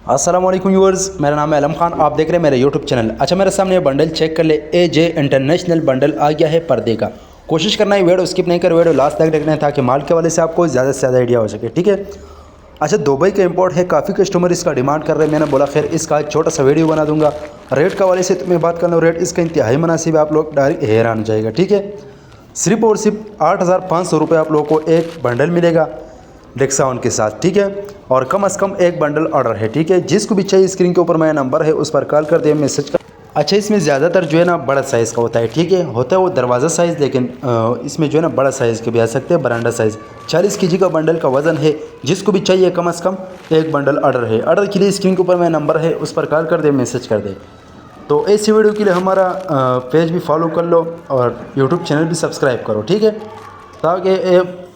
अस्सलाम वालेकुम व्यूअर्स, मेरा नाम है अलम खान। आप देख रहे हैं मेरा यूट्यूब चैनल। अच्छा, मेरे सामने ये बंडल चेक कर ले। AJ इंटरनेशनल बंडल आ गया है पर्दे का। कोशिश करना है वीडियो स्किप नहीं कर, वीडियो लास्ट तक देखना है ताकि माल के वाले से आपको ज़्यादा से ज़्यादा आइडिया हो सके। ठीक है। अच्छा, दुबई का इंपोर्ट है, काफ़ी कस्टमर इसका डिमांड कर रहे हैं। मैंने बोला खैर इसका छोटा सा वीडियो बना दूंगा। रेट का वाले से तो मैं बात कर लूँ, रेट इसका इंतहाई मुनासिब है, आप लोग डायरेक्ट हैरान हो जाएगा। ठीक है। सिर्फ और सिर्फ 8,500 रुपये आप लोगों को एक बंडल मिलेगा डिस्काउंट के साथ। ठीक है। और कम से कम एक बंडल ऑर्डर है। ठीक है। जिसको भी चाहिए स्क्रीन के ऊपर मेरा नंबर है, उस पर कॉल कर दे, मैसेज कर। अच्छा, इसमें ज़्यादातर जो है ना बड़ा साइज़ का होता है। ठीक है। होता है वो दरवाज़ा साइज़, लेकिन इसमें जो है ना बड़ा साइज़ के भी आ सकते हैं। बरांडा साइज़ 40 kg का बंडल का वज़न है। जिसको भी चाहिए कम से कम एक बंडल ऑर्डर है। ऑर्डर के लिए स्क्रीन के ऊपर मेरा नंबर है, उस पर कॉल कर दे, मैसेज कर दे। तो ऐसी वीडियो के लिए हमारा पेज भी फॉलो कर लो और यूट्यूब चैनल भी सब्सक्राइब करो। ठीक है। ताकि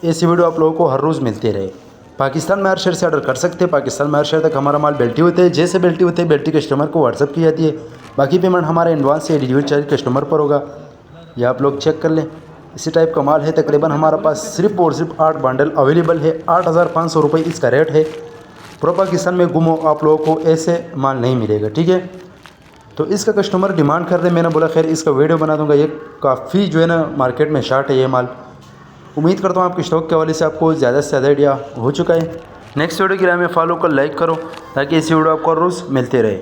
ऐसी वीडियो आप लोगों को हर रोज़ मिलती रहे। पाकिस्तान में हर शहर से ऑर्डर कर सकते हैं। पाकिस्तान में हर शहर तक हमारा माल बेल्टी होते हैं। जैसे बेल्टी होते हैं, बेल्टी कस्टमर को व्हाट्सअप की जाती है। बाकी पेमेंट हमारा एडवांस या डिलीवरी चार्ज कस्टमर पर होगा। ये आप लोग चेक कर लें। इसी टाइप का माल है। तकरीबन हमारे पास सिर्फ और सिर्फ 8 बंडल अवेलेबल है। 8,500 रुपये इसका रेट है। पूरा पाकिस्तान में गुमो आप लोगों को ऐसे माल नहीं मिलेगा। ठीक है। तो इसका कस्टमर डिमांड कर रहे हैं। मैंने बोला खैर इसका वीडियो बना दूंगा। ये काफ़ी जो है ना मार्केट में शार्ट है ये माल। उम्मीद करता हूँ आपके स्टॉक के हवाले से आपको ज़्यादा से ज़्यादा आइडिया हो चुका है। नेक्स्ट वीडियो के लिए हमें फॉलो कर लाइक करो ताकि ऐसी वीडियो आपको रोज़ मिलते रहे।